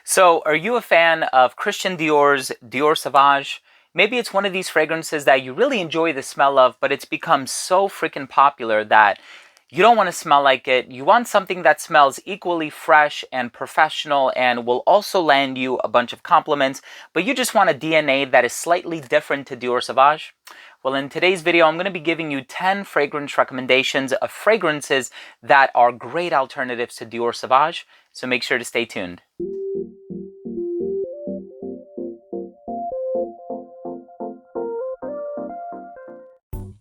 So, are you a fan of Christian Dior's Dior Sauvage? Maybe it's one of these fragrances that you really enjoy the smell of, but it's become so freaking popular that you don't want to smell like it. You want something that smells equally fresh and professional and will also land you a bunch of compliments, but you just want a DNA that is slightly different to Dior Sauvage? Well, in today's video, I'm going to be giving you 10 fragrance recommendations of fragrances that are great alternatives to Dior Sauvage, so make sure to stay tuned.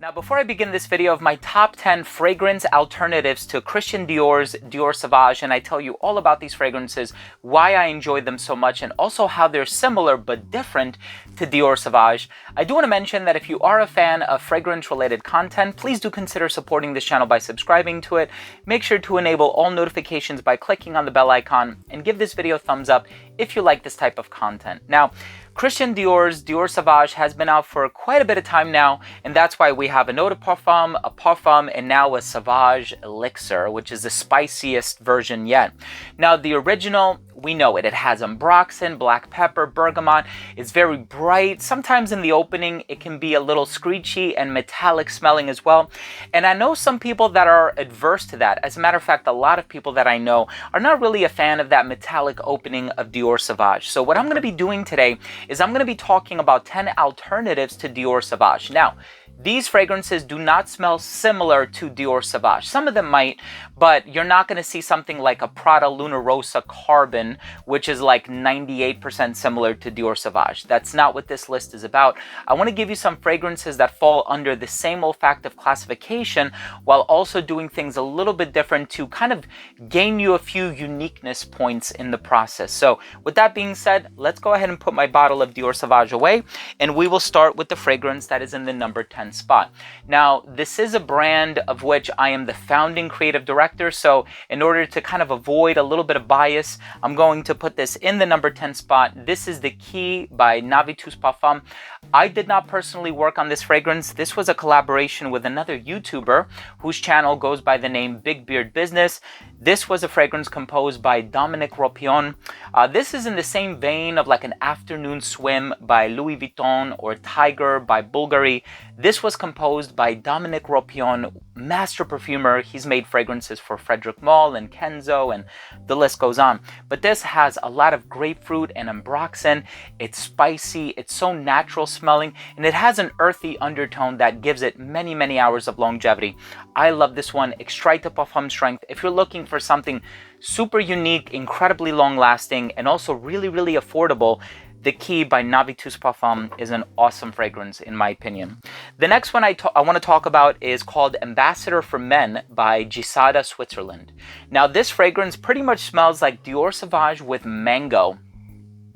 Now, before I begin this video of my top 10 fragrance alternatives to Christian Dior's Dior Sauvage, and I tell you all about these fragrances, why I enjoy them so much, and also how they're similar but different to Dior Sauvage, I do want to mention that if you are a fan of fragrance-related content, please do consider supporting this channel by subscribing to it. Make sure to enable all notifications by clicking on the bell icon, and give this video a thumbs up if you like this type of content. Now, Christian Dior's Dior Sauvage has been out for quite a bit of time now, and that's why we have an eau de parfum, a parfum, and now a Sauvage Elixir, which is the spiciest version yet. Now, the original, we know it. It has ambroxan, black pepper, bergamot. It's very bright. Sometimes in the opening, it can be a little screechy and metallic smelling as well. And I know some people that are adverse to that. As a matter of fact, a lot of people that I know are not really a fan of that metallic opening of Dior Sauvage. So what I'm going to be doing today is I'm going to be talking about 10 alternatives to Dior Sauvage. Now, these fragrances do not smell similar to Dior Sauvage. Some of them might, but you're not going to see something like a Prada Luna Rossa Carbon, which is like 98% similar to Dior Sauvage. That's not what this list is about. I want to give you some fragrances that fall under the same olfactive classification while also doing things a little bit different to kind of gain you a few uniqueness points in the process. So with that being said, let's go ahead and put my bottle of Dior Sauvage away, and we will start with the fragrance that is in the number 10 spot. Now, this is a brand of which I am the founding creative director, so in order to kind of avoid a little bit of bias, I'm going to put this in the number 10 spot. This is the Key by AVENTUS Parfums. I did not personally work on this fragrance. This was a collaboration with another YouTuber whose channel goes by the name Big Beard Business. This was a fragrance composed by Dominic Ropion. This is in the same vein of like an Afternoon Swim by Louis Vuitton or Tiger by Bulgari. This was composed by Dominic Ropion, master perfumer. He's made fragrances for Frederic Malle and Kenzo, and the list goes on. But this has a lot of grapefruit and ambroxan. It's spicy, it's so natural smelling, and it has an earthy undertone that gives it many, many hours of longevity. I love this one. Extrait de parfum strength. If you're looking for something super unique, incredibly long lasting, and also really, really affordable, the Key by AVENTUS Parfums is an awesome fragrance in my opinion. The next one I want to talk about is called Ambassador for Men by Gisada, Switzerland. Now, this fragrance pretty much smells like Dior Sauvage with mango.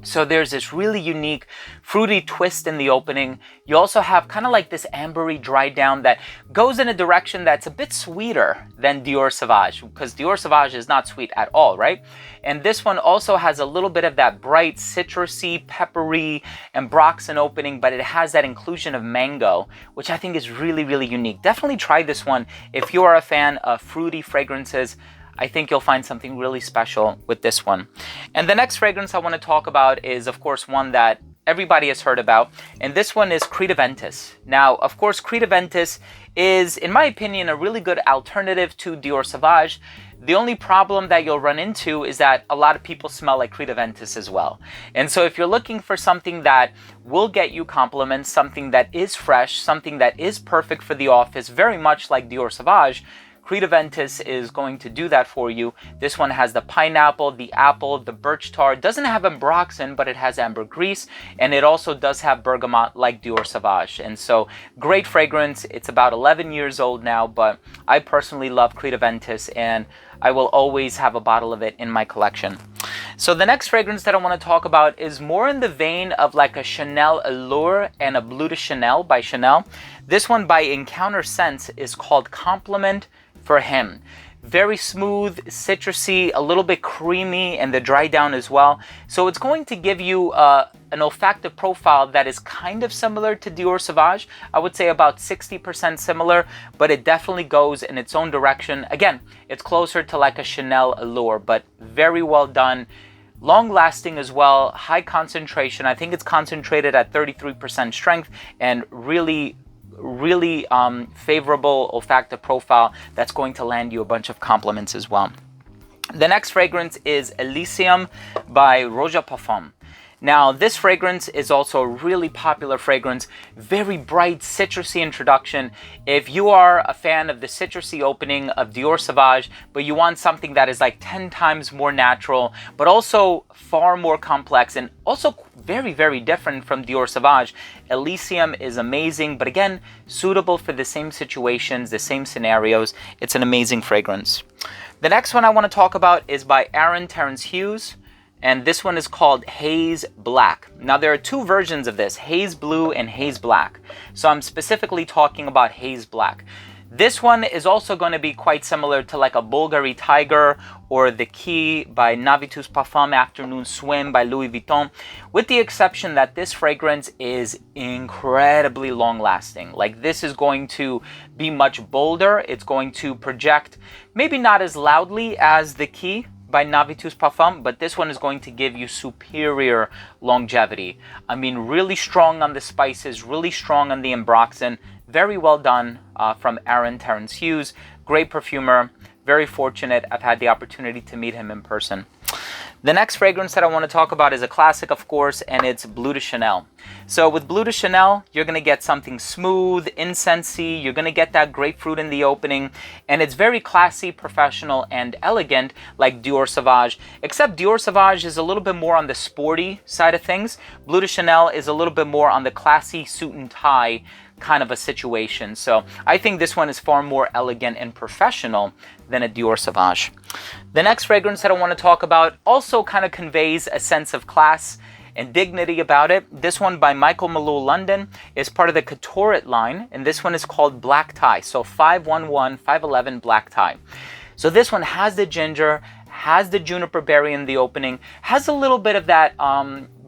So there's this really unique fruity twist in the opening. You also have kind of like this ambery dry down that goes in a direction that's a bit sweeter than Dior Sauvage, because Dior Sauvage is not sweet at all, right? And this one also has a little bit of that bright citrusy, peppery, ambroxan opening, but it has that inclusion of mango, which I think is really, really unique. Definitely try this one if you are a fan of fruity fragrances. I think you'll find something really special with this one. And the next fragrance I want to talk about is, of course, one that everybody has heard about, and this one is Creed AVENTUS. Now, of course, Creed AVENTUS is, in my opinion, a really good alternative to Dior Sauvage. The only problem that you'll run into is that a lot of people smell like Creed AVENTUS as well. And so if you're looking for something that will get you compliments, something that is fresh, something that is perfect for the office, very much like Dior Sauvage, Creed AVENTUS is going to do that for you. This one has the pineapple, the apple, the birch tar. It doesn't have ambroxan, but it has ambergris, and it also does have bergamot like Dior Sauvage. And so, great fragrance. It's about 11 years old now, but I personally love Creed AVENTUS, and I will always have a bottle of it in my collection. So the next fragrance that I want to talk about is more in the vein of like a Chanel Allure and a Bleu de Chanel by Chanel. This one by Encounter Scents is called Compliment for Him. Very smooth, citrusy, a little bit creamy, and the dry down as well. So it's going to give you an olfactive profile that is kind of similar to Dior Sauvage. I would say about 60% similar, but it definitely goes in its own direction. Again, it's closer to like a Chanel Allure, but very well done. long lasting as well, high concentration. I think it's concentrated at 33% strength and really favorable olfactive profile that's going to land you a bunch of compliments as well. The next fragrance is Elysium by Roja Parfums. Now, this fragrance is also a really popular fragrance, very bright, citrusy introduction. If you are a fan of the citrusy opening of Dior Sauvage, but you want something that is like 10 times more natural, but also far more complex and also very different from Dior Sauvage, Elysium is amazing, but again, suitable for the same situations, the same scenarios. It's an amazing fragrance. The next one I want to talk about is by Aaron Terence Hughes. And this one is called Haze Black. Now, there are two versions of this, Haze Blue and Haze Black. So I'm specifically talking about Haze Black. This one is also going to be quite similar to like a Bulgari Tiger or the Key by Navitus Parfum Afternoon Swim by Louis Vuitton, with the exception that this fragrance is incredibly long lasting. Like, this is going to be much bolder. It's going to project maybe not as loudly as the Key by Navitus Parfum, but this one is going to give you superior longevity. I mean, really strong on the spices, really strong on the ambroxan. Very well done from Aaron Terence Hughes. Great perfumer. Very fortunate. I've had the opportunity to meet him in person. The next fragrance that I want to talk about is a classic, of course, and it's Bleu de Chanel. So with Bleu de Chanel, you're going to get something smooth, incensey. You're going to get that grapefruit in the opening, and it's very classy, professional, and elegant like Dior Sauvage, except Dior Sauvage is a little bit more on the sporty side of things. Bleu de Chanel is a little bit more on the classy suit and tie kind of a situation. So I think this one is far more elegant and professional than a Dior Sauvage. The next fragrance that I want to talk about also kind of conveys a sense of class and dignity about it. This one by Michael Malou London is part of the Couture line, and this one is called Black Tie. So 511, 511 Black Tie. So this one has the ginger, has the juniper berry in the opening, has a little bit of that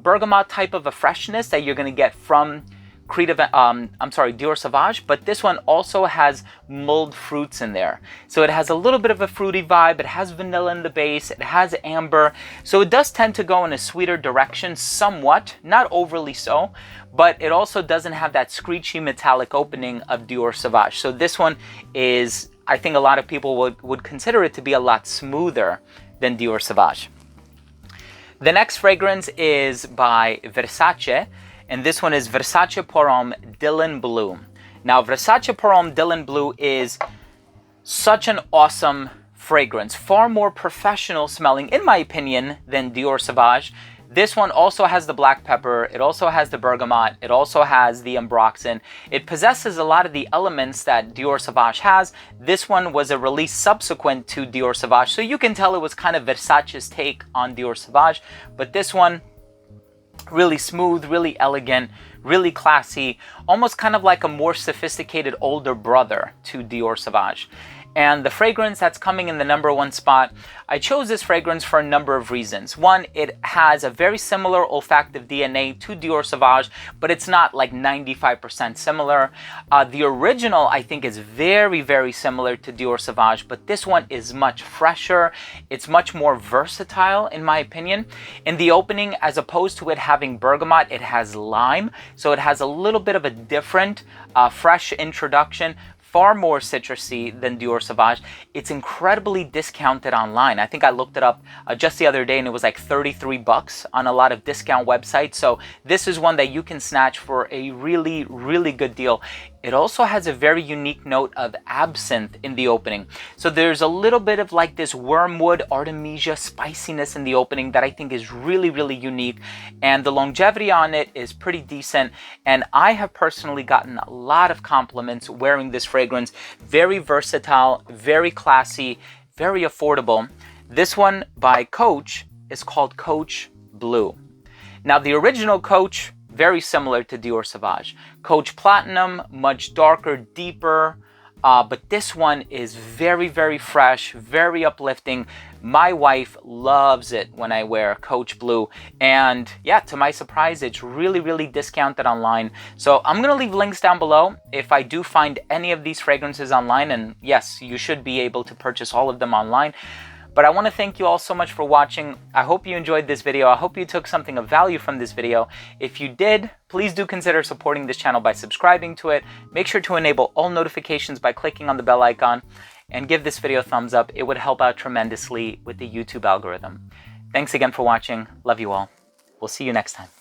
bergamot type of a freshness that you're going to get from Dior Sauvage, but this one also has mulled fruits in there. So it has a little bit of a fruity vibe, it has vanilla in the base, it has amber. So it does tend to go in a sweeter direction somewhat, not overly so, but it also doesn't have that screechy metallic opening of Dior Sauvage. So this one is, I think a lot of people would consider it to be a lot smoother than Dior Sauvage. The next fragrance is by Versace, and this one is Versace Pour Homme Dylan Blue. Now, Versace Pour Homme Dylan Blue is such an awesome fragrance, far more professional smelling, in my opinion, than Dior Sauvage. This one also has the black pepper, it also has the bergamot, it also has the ambroxan. It possesses a lot of the elements that Dior Sauvage has. This one was a release subsequent to Dior Sauvage, so you can tell it was kind of Versace's take on Dior Sauvage, but this one, really smooth, really elegant, really classy, almost kind of like a more sophisticated older brother to Dior Sauvage. And the fragrance that's coming in the #1 spot, I chose this fragrance for a number of reasons. One, it has a very similar olfactive DNA to Dior Sauvage, but it's not like 95% similar. The original, I think, is very similar to Dior Sauvage, but this one is much fresher. It's much more versatile, in my opinion. In the opening, as opposed to it having bergamot, it has lime. So it has a little bit of a different, fresh introduction. Far more citrusy than Dior Sauvage. It's incredibly discounted online. I think I looked it up just the other day and it was like $33 on a lot of discount websites. So this is one that you can snatch for a really good deal. It also has a very unique note of absinthe in the opening. So there's a little bit of like this wormwood, artemisia spiciness in the opening that I think is really unique. And the longevity on it is pretty decent. And I have personally gotten a lot of compliments wearing this fragrance. Very versatile, very classy, very affordable. This one by Coach is called Coach Blue. Now the original Coach, very similar to Dior Sauvage. Coach Platinum, much darker, deeper, but this one is very fresh, very uplifting. My wife loves it when I wear Coach Blue, and yeah, to my surprise, it's really discounted online. So I'm gonna leave links down below if I do find any of these fragrances online, and yes, you should be able to purchase all of them online. But I want to thank you all so much for watching. I hope you enjoyed this video. I hope you took something of value from this video. If you did, please do consider supporting this channel by subscribing to it. Make sure to enable all notifications by clicking on the bell icon, and give this video a thumbs up. It would help out tremendously with the YouTube algorithm. Thanks again for watching. Love you all. We'll see you next time.